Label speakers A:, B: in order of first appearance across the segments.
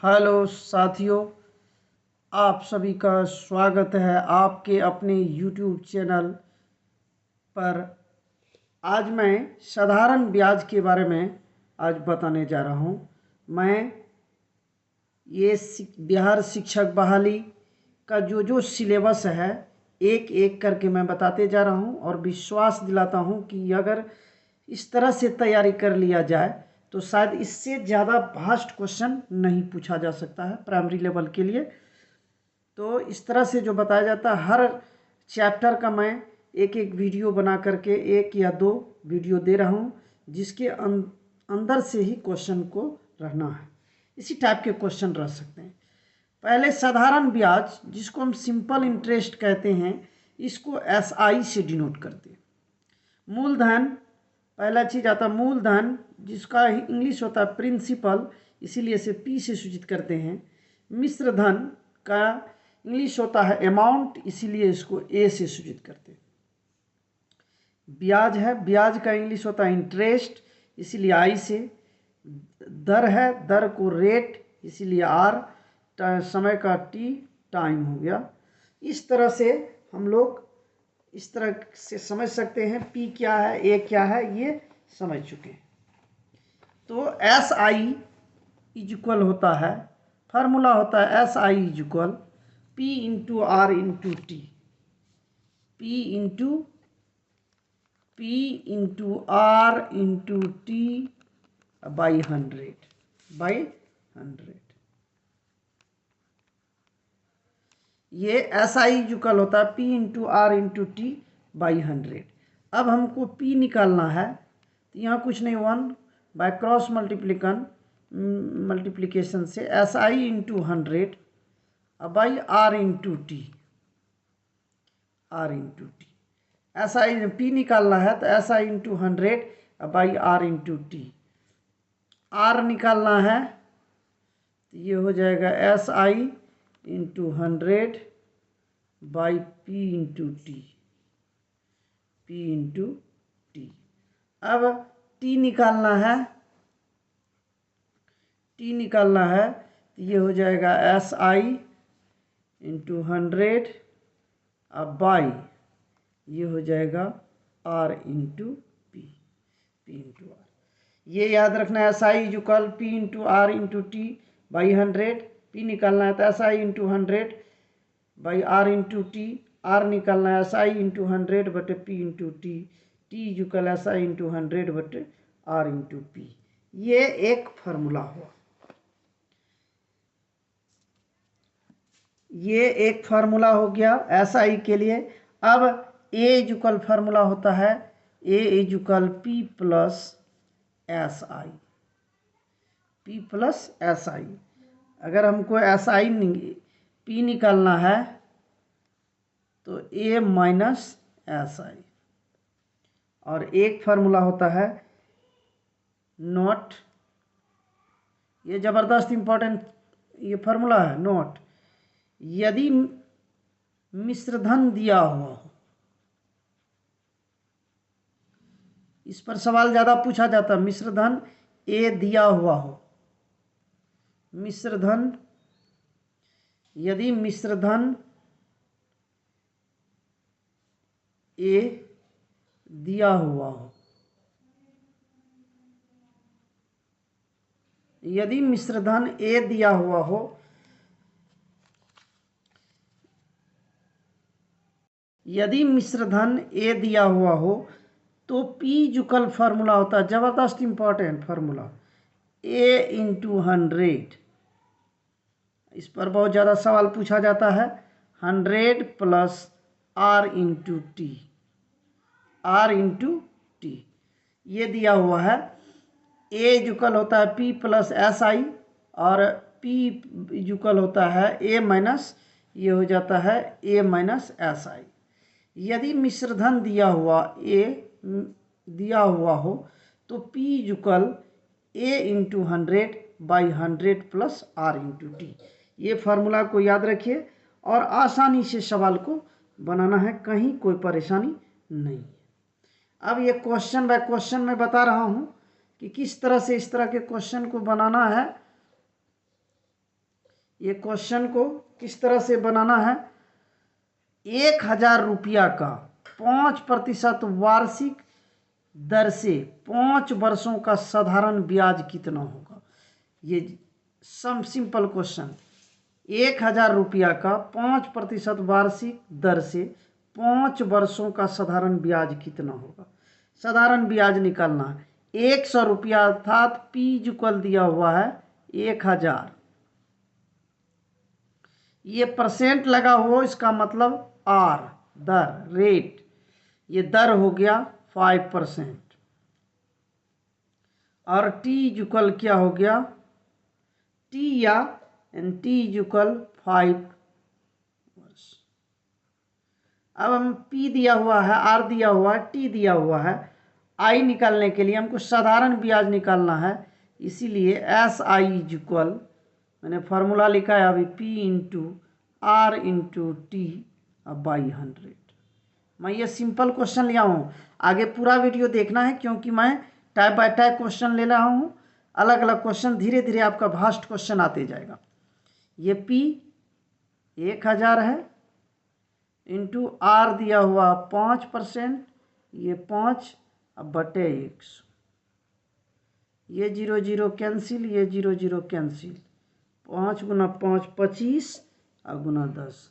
A: Hello साथियों, आप सभी का स्वागत है आपके अपने YouTube चैनल पर। आज मैं साधारण ब्याज के बारे में आज बताने जा रहा हूँ। मैं ये बिहार शिक्षक बहाली का जो सिलेबस है एक एक करके मैं बताते जा रहा हूँ और विश्वास दिलाता हूँ कि अगर इस तरह से तैयारी कर लिया जाए तो शायद इससे ज़्यादा वास्ट क्वेश्चन नहीं पूछा जा सकता है प्राइमरी लेवल के लिए। तो इस तरह से जो बताया जाता है हर चैप्टर का मैं एक एक वीडियो बना करके एक या दो वीडियो दे रहा हूँ, जिसके अंदर से ही क्वेश्चन को रहना है। इसी टाइप के क्वेश्चन रह सकते हैं। पहले साधारण ब्याज, जिसको हम सिंपल इंटरेस्ट कहते हैं, इसको SI से डिनोट करते हैं। मूलधन, पहला चीज आता है मूलधन, जिसका इंग्लिश होता है प्रिंसिपल, इसीलिए इसे P से सूचित करते हैं। मिश्र धन का इंग्लिश होता है अमाउंट, इसीलिए इसको A से सूचित करते हैं। ब्याज है, ब्याज का इंग्लिश होता है इंटरेस्ट, इसीलिए I से। दर है, दर को रेट, इसीलिए R। समय का T, टाइम हो गया। इस तरह से हम लोग इस तरह से समझ सकते हैं P क्या है, A क्या है, ये समझ चुके हैं। तो SI इज इक्वल होता है, फार्मूला होता है SI is equal P into R into T। P into R into T by 100। ये SI इज इक्वल होता है P into R into T by 100। अब हमको P निकालना है, तो यहाँ कुछ नहीं, 1 बाय क्रॉस मल्टीप्लिकेशन से SI into 100 by R into T। SI P निकालना है तो SI into 100 by R into T। R निकालना है तो ये हो जाएगा SI into 100 by P into T. अब T निकालना है तो ये हो जाएगा SI इंटू 100 अब बाई ये हो जाएगा R into P into R। ये याद रखना है, SI is equal P into R into T by 100। P निकालना है तो SI into 100 by R into T। R निकालना है SI इंटू 100 बटे P into T is equal SI into 100 बटे R इंटू P। ये एक फार्मूला हुआ, ये एक फार्मूला हो गया SI के लिए। अब A इज इक्वल फार्मूला होता है A is equal P plus SI। अगर हमको P निकालना है तो A माइनस SI। और एक फार्मूला होता है नोट, ये ज़बरदस्त इंपॉर्टेंट ये फार्मूला है नोट। यदि मिश्रधन दिया हुआ हो, इस पर सवाल ज़्यादा पूछा जाता है। मिश्रधन A दिया हुआ हो, मिश्रधन, यदि मिश्रधन A दिया हुआ हो, यदि मिश्रधन A दिया हुआ हो, यदि मिश्रधन A दिया हुआ हो तो P जुकल फार्मूला होता है, ज़बरदस्त इंपॉर्टेंट फार्मूला, A इंटू 100। इस पर बहुत ज़्यादा सवाल पूछा जाता है। 100 प्लस R इंटू टी, ये दिया हुआ है। A जुकल होता है P प्लस SI और P जुकल होता है A माइनस, ये हो जाता है A माइनस SI। यदि मिश्रधन दिया हुआ A दिया हुआ हो तो P जुकल A into 100 by 100 plus R into T. ये फार्मूला को याद रखिए और आसानी से सवाल को बनाना है, कहीं कोई परेशानी नहीं। अब ये क्वेश्चन बाय क्वेश्चन मैं बता रहा हूँ कि किस तरह से इस तरह के क्वेश्चन को बनाना है। ये क्वेश्चन को किस तरह से बनाना है। 1000 रुपया का 5% वार्षिक दर से 5 वर्षों का साधारण ब्याज कितना होगा। ये सिंपल क्वेश्चन। 1000 रुपया का 5% वार्षिक दर से 5 वर्षों का साधारण ब्याज कितना होगा। साधारण ब्याज निकालना है। 100 रुपया अर्थात P इक्वल दिया हुआ है 1000। ये परसेंट लगा हुआ, इसका मतलब R दर, रेट। ये दर हो गया 5%। और T इक्वल क्या हो गया, T या T इक्वल 5 वर्ष। अब हम P दिया हुआ है, R दिया हुआ है, T दिया हुआ है। I निकालने के लिए हमको साधारण ब्याज निकालना है, इसीलिए SI इक्वल, मैंने फार्मूला लिखा है अभी, P into R into T by 100। मैं ये सिंपल क्वेश्चन लिया हूँ, आगे पूरा वीडियो देखना है क्योंकि मैं टाइप बाय टाइप क्वेश्चन ले रहा हूँ। अलग अलग क्वेश्चन, धीरे धीरे आपका भास्ट क्वेश्चन आते जाएगा। ये P 1000 है इंटू R दिया हुआ 5%, ये 5 बटे 100। ये 0 0 कैंसिल, ये 0 0 कैंसिल। 5 गुना 5 25 और गुना 10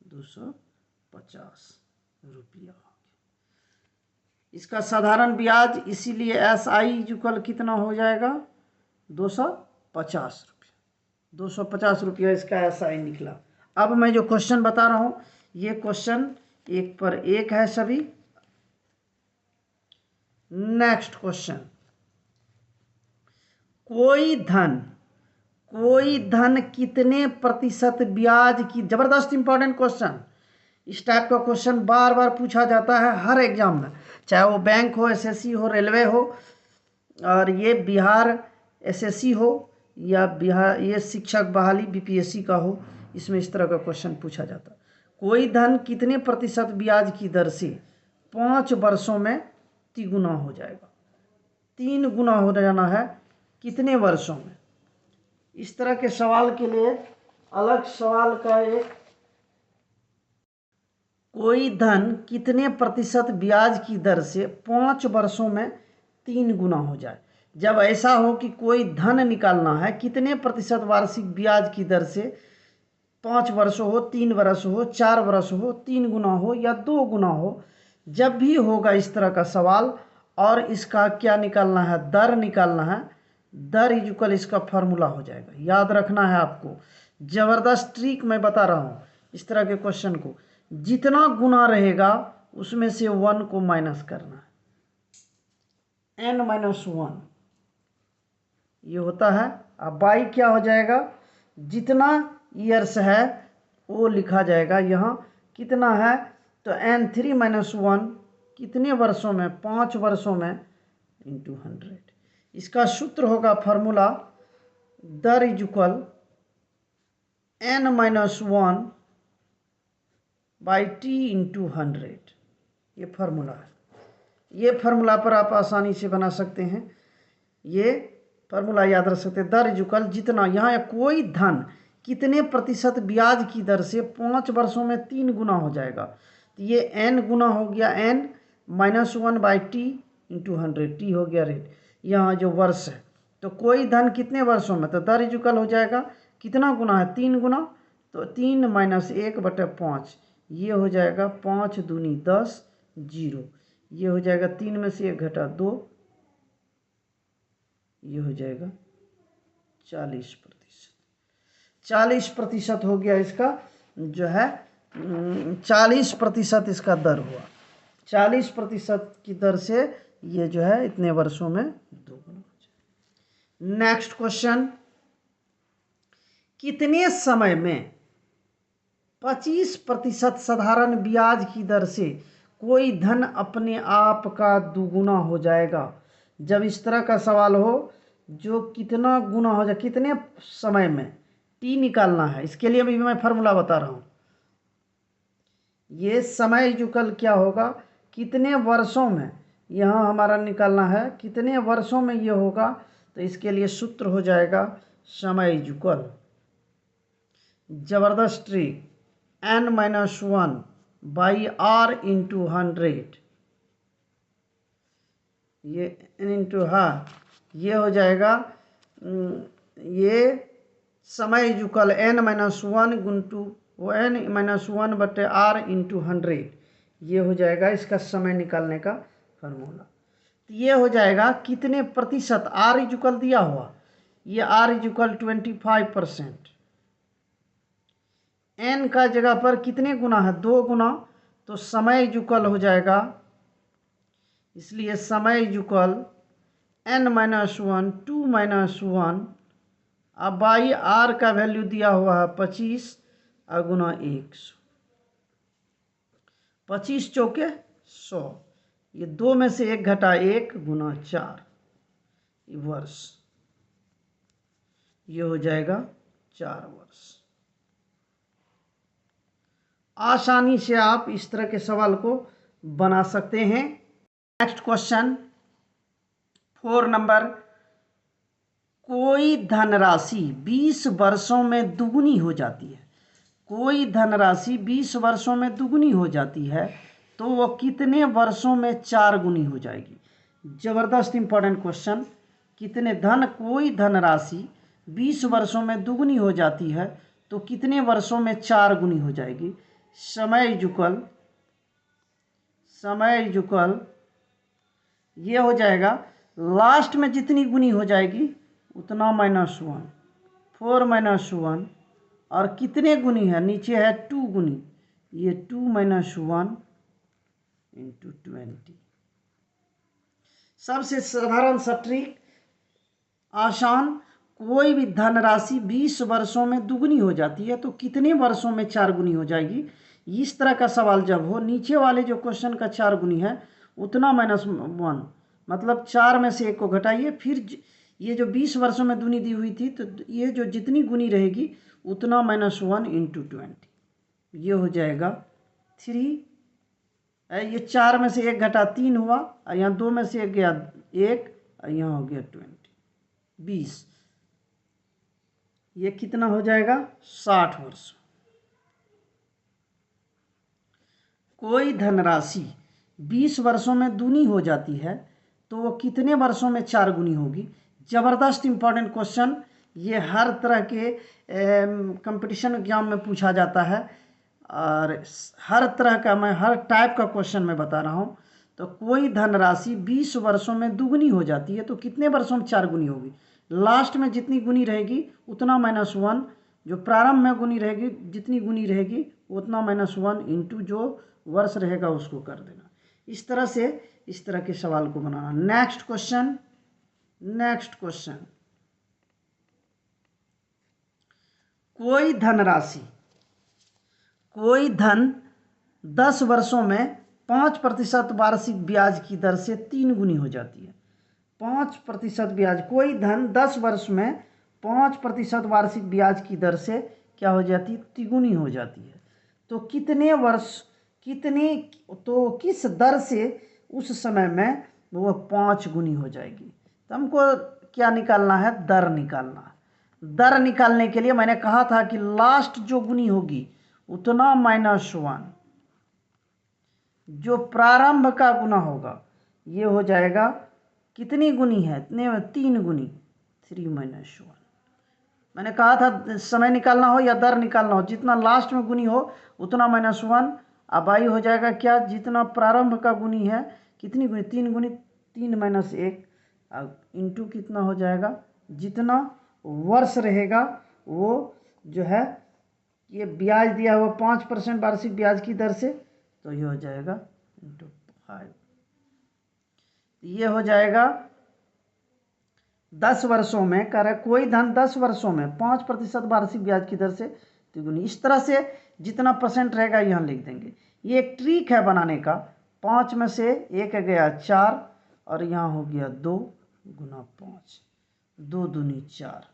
A: 250 रुपया। इसका साधारण ब्याज, इसीलिए SI इक्वल कितना हो जाएगा 250 रुपया। 250 रुपया इसका SI निकला। अब मैं जो क्वेश्चन बता रहा हूँ, ये क्वेश्चन 1 पर 1 है सभी। नेक्स्ट क्वेश्चन, कोई धन कितने प्रतिशत ब्याज की, जबरदस्त इंपॉर्टेंट क्वेश्चन। इस टाइप का क्वेश्चन बार बार पूछा जाता है हर एग्जाम में, चाहे वो बैंक हो, SSC हो, रेलवे हो, और ये बिहार SSC हो या बिहार ये शिक्षक बहाली BPSC का हो, इसमें इस तरह का क्वेश्चन पूछा जाता है। कोई धन कितने प्रतिशत ब्याज की दर से 5 वर्षों में तिगुना हो जाएगा। 3 गुना हो जाना है कितने वर्षों में। इस तरह के सवाल के लिए अलग सवाल का एक, कोई धन कितने प्रतिशत ब्याज की दर से 5 वर्षों में 3 गुना हो जाए। जब ऐसा हो कि कोई धन निकालना है, कितने प्रतिशत वार्षिक ब्याज की दर से 5 वर्ष हो, 3 वर्ष हो, 4 वर्ष हो, 3 गुना हो या 2 गुना हो, जब भी होगा इस तरह का सवाल, और इसका क्या निकालना है, दर निकालना है। दर इक्वल इसका फार्मूला हो जाएगा। याद रखना है आपको, जबरदस्त ट्रिक मैं बता रहा हूँ। इस तरह के क्वेश्चन को जितना गुना रहेगा उसमें से 1 को माइनस करना है, n-1 ये होता है। अब बाई क्या हो जाएगा, जितना ईयर्स है वो लिखा जाएगा। यहाँ कितना है तो n3-1 कितने वर्षों में, 5 वर्षों में, इंटू 100। इसका सूत्र होगा फार्मूला, दर equal n-1 by T into 100। ये फार्मूला है। ये फार्मूला पर आप आसानी से बना सकते हैं। ये फार्मूला याद रख सकते हैं। दर इक्वल जितना, यहाँ कोई धन कितने प्रतिशत ब्याज की दर से 5 वर्षों में 3 गुना हो जाएगा। तो ये n गुना हो गया n-1 by T into 100। T हो गया रेट, यहाँ जो वर्ष है। तो कोई धन कितने वर्षों में, तो दर इक्वल हो जाएगा कितना गुना है, 3 गुना। तो 3 - 1 बटे 5, ये हो जाएगा 5 दूनी 10 0। ये हो जाएगा 3 में से 1 घटा 2, ये हो जाएगा 40%। 40% हो गया इसका जो है, 40% इसका दर हुआ। 40% की दर से ये जो है इतने वर्षों में 2 गुना हो जाए। नेक्स्ट क्वेश्चन, कितने समय में 25% साधारण ब्याज की दर से कोई धन अपने आप का दुगुना हो जाएगा। जब इस तरह का सवाल हो जो कितना गुना हो जाए, कितने समय में, T निकालना है। इसके लिए भी मैं फार्मूला बता रहा हूँ। ये समय इक्वल क्या होगा, कितने वर्षों में, यहाँ हमारा निकालना है कितने वर्षों में ये होगा। तो इसके लिए सूत्र हो जाएगा समय इक्वल ज़बरदस्त ट्रिक, n-1/r इंटू 100, ये इंटू ये हो जाएगा, ये समय equal n-1 Guntur n-1/r into 100, ये हो जाएगा इसका समय निकालने का फार्मूला। तो ये हो जाएगा कितने प्रतिशत, r इक्वल दिया हुआ, ये r इक्वल 25%, n का जगह पर कितने गुना है, 2 गुना, तो समय इक्वल हो जाएगा, इसलिए समय इक्वल n-1 2-1, अब बाई r का वैल्यू दिया हुआ है 25 और गुना 100, 25 चौके 100, ये 2 में से 1 घटा 1 गुना 4 वर्ष, ये हो जाएगा 4 वर्ष। आसानी से आप इस तरह के सवाल को बना सकते हैं। नेक्स्ट क्वेश्चन 4 नंबर, कोई धनराशि 20 वर्षों में दुगुनी हो जाती है, कोई धनराशि 20 वर्षों में दुगुनी हो जाती है तो वो कितने वर्षों में 4 गुनी हो जाएगी। ज़बरदस्त इंपॉर्टेंट क्वेश्चन, कोई धनराशि 20 वर्षों में दुगुनी हो जाती है तो कितने वर्षों में 4 गुनी हो जाएगी। समय इक्वल ये हो जाएगा, लास्ट में जितनी गुनी हो जाएगी उतना -1, 4 -1, और कितने गुनी है, नीचे है 2 गुनी, ये 2 - 1 इंटू 20। सबसे साधारण सा ट्रिक, आसान, कोई भी धनराशि 20 वर्षों में दुगुनी हो जाती है तो कितने वर्षों में 4 गुनी हो जाएगी। इस तरह का सवाल जब हो, नीचे वाले जो क्वेश्चन का 4 गुनी है उतना -1, मतलब 4 में से 1 को घटाइए, फिर ये जो 20 वर्षों में दुनी दी हुई थी तो ये जो जितनी गुनी रहेगी उतना -1 इंटू 20, ये हो जाएगा 3। ये 4 में से 1 घटा 3 हुआ, और यहाँ 2 में से 1 गया 1, और यहाँ हो गया 20, ये कितना हो जाएगा 60 वर्ष। कोई धनराशि 20 वर्षों में दूनी हो जाती है तो वो कितने वर्षों में 4 गुनी होगी। ज़बरदस्त इंपॉर्टेंट क्वेश्चन, ये हर तरह के कंपटीशन एग्जाम में पूछा जाता है, और हर तरह का, मैं हर टाइप का क्वेश्चन मैं बता रहा हूँ। तो कोई धनराशि 20 वर्षों में दुगुनी हो जाती है तो कितने वर्षों में 4 गुनी होगी। लास्ट में जितनी गुनी रहेगी उतना -1, जो प्रारंभ में गुनी रहेगी जितनी गुनी रहेगी उतना -1 इंटू जो वर्ष रहेगा उसको कर देना। इस तरह से इस तरह के सवाल को बनाना। नेक्स्ट क्वेश्चन, कोई धन 10 वर्षों में 5% वार्षिक ब्याज की दर से 3 गुनी हो जाती है। 5% ब्याज, कोई धन 10 वर्ष में 5% वार्षिक ब्याज की दर से क्या हो जाती है, तिगुनी हो जाती है। तो किस दर से उस समय में वो 5 गुनी हो जाएगी। तो हमको क्या निकालना है, दर निकालना। दर निकालने के लिए मैंने कहा था कि लास्ट जो गुनी होगी उतना -1, जो प्रारंभ का गुना होगा ये हो जाएगा, कितनी गुनी है, इतने में 3 गुनी, 3 - 1। मैंने कहा था समय निकालना हो या दर निकालना हो, जितना लास्ट में गुनी हो उतना -1, अब आई हो जाएगा क्या, जितना प्रारंभ का गुनी है, कितनी गुनी, 3 गुनी, 3 - 1, इंटू कितना हो जाएगा, जितना वर्ष रहेगा वो जो है, ये ब्याज दिया हुआ 5% वार्षिक ब्याज की दर से, तो ये हो जाएगा इंटू 5, ये हो जाएगा 10 वर्षों में, कह रहा है कोई धन 10 वर्षों में 5% वार्षिक ब्याज की दर से तिगुनी। इस तरह से जितना परसेंट रहेगा यहाँ लिख देंगे। ये एक ट्रिक है बनाने का। 5 में से 1 गया 4, और यहाँ हो गया 2 गुना 5, 2 दूनी 4,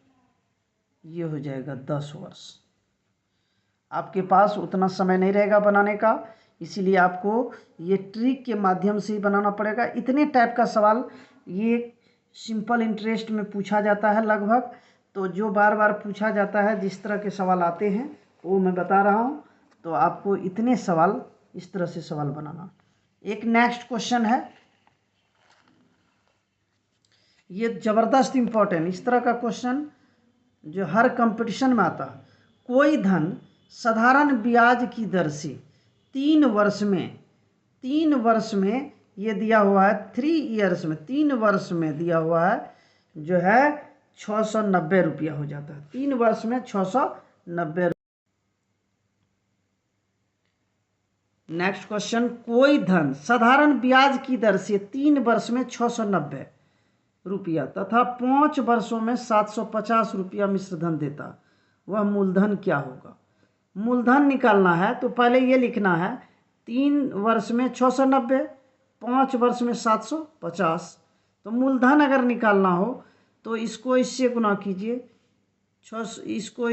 A: ये हो जाएगा 10 वर्ष। आपके पास उतना समय नहीं रहेगा बनाने का, इसीलिए आपको ये ट्रिक के माध्यम से ही बनाना पड़ेगा। इतने टाइप का सवाल ये सिंपल इंटरेस्ट में पूछा जाता है लगभग, तो जो बार बार पूछा जाता है, जिस तरह के सवाल आते हैं वो मैं बता रहा हूँ। तो आपको इतने सवाल, इस तरह से सवाल बनाना। एक नेक्स्ट क्वेश्चन है, ये ज़बरदस्त इम्पोर्टेंट, इस तरह का क्वेश्चन जो हर कंपटीशन में आता है। कोई धन साधारण ब्याज की दर से 3 वर्ष में ये दिया हुआ है, 3 ईयर्स में, 3 वर्ष में दिया हुआ है जो है 690 रुपया हो जाता है। 3 वर्ष में 690। नेक्स्ट क्वेश्चन, कोई धन साधारण ब्याज की दर से 3 वर्ष में 690 रुपया तथा 5 वर्षों में 750 रुपया मिश्र धन देता, वह मूलधन क्या होगा? मूलधन निकालना है तो पहले ये लिखना है 3 वर्ष में 690, 5 वर्ष में 750। तो मूलधन अगर निकालना हो तो इसको इससे गुना कीजिए, इसको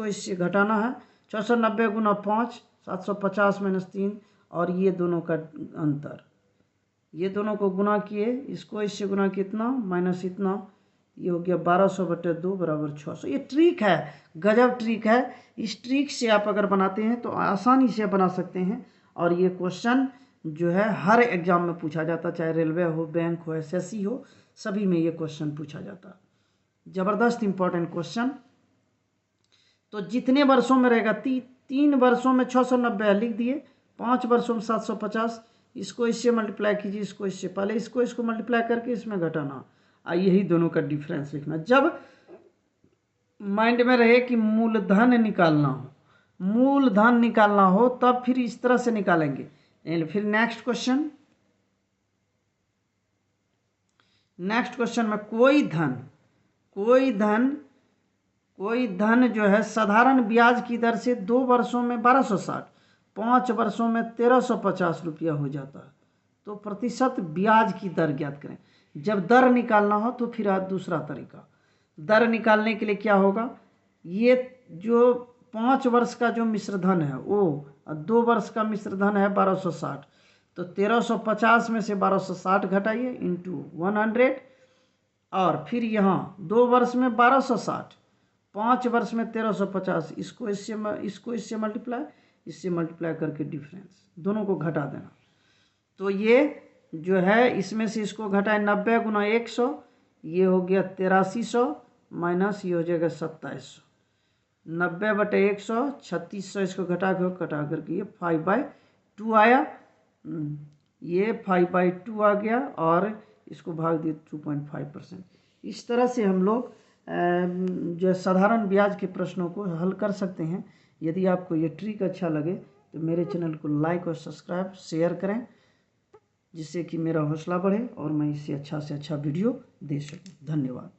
A: इससे घटाना है। 690 गुना 5, 750 माइनस 3, और ये दोनों का अंतर, ये दोनों को गुना किए, इसको इससे गुना कितना माइनस इतना, ये हो गया 1200/2 बराबर 600। ये ट्रिक है, गजब ट्रिक है। इस ट्रिक से आप अगर बनाते हैं तो आसानी से बना सकते हैं। और ये क्वेश्चन जो है हर एग्जाम में पूछा जाता, चाहे रेलवे हो, बैंक हो, एसएससी हो, सभी में ये क्वेश्चन पूछा जाता। ज़बरदस्त इंपॉर्टेंट क्वेश्चन। तो जितने वर्षों में रहेगा, 3 वर्षों में 690 लिख दिए, 5 वर्षों में 750, इसको इससे मल्टीप्लाई कीजिए, इसको इससे, पहले इसको मल्टीप्लाई करके इसमें घटाना, यही दोनों का डिफरेंस लिखना। जब माइंड में रहे कि मूलधन निकालना हो, मूलधन निकालना हो तब फिर इस तरह से निकालेंगे। फिर नेक्स्ट क्वेश्चन में कोई धन जो है साधारण ब्याज की दर से 2 वर्षों में 1260, 5 वर्षों में 1350 रुपया हो जाता है। तो प्रतिशत ब्याज की दर ज्ञात करें। जब दर निकालना हो तो फिर दूसरा तरीका, दर निकालने के लिए क्या होगा, ये जो 5 वर्ष का जो मिश्रधन है वो 2 वर्ष का मिश्रधन है 1260, तो 1350 में से 1260 घटाइए इंटू 100, और फिर यहाँ 2 वर्ष में 1260, 5 वर्ष में 1350, इसको इससे मल्टीप्लाई करके डिफरेंस दोनों को घटा देना। तो ये जो है इसमें से इसको घटाए 90 गुना 100, ये हो गया 8300 माइनस ये हो जाएगा 2700, 90/100 3600, इसको घटा करके ये 5/2 आया, ये 5/2 आ गया, और इसको भाग दिए 2.5%। इस तरह से हम लोग जो साधारण ब्याज के प्रश्नों को हल कर सकते हैं। यदि आपको ये ट्रिक अच्छा लगे तो मेरे चैनल को लाइक और सब्सक्राइब शेयर करें, जिससे कि मेरा हौसला बढ़े और मैं इससे अच्छा से अच्छा वीडियो दे सकूं। धन्यवाद।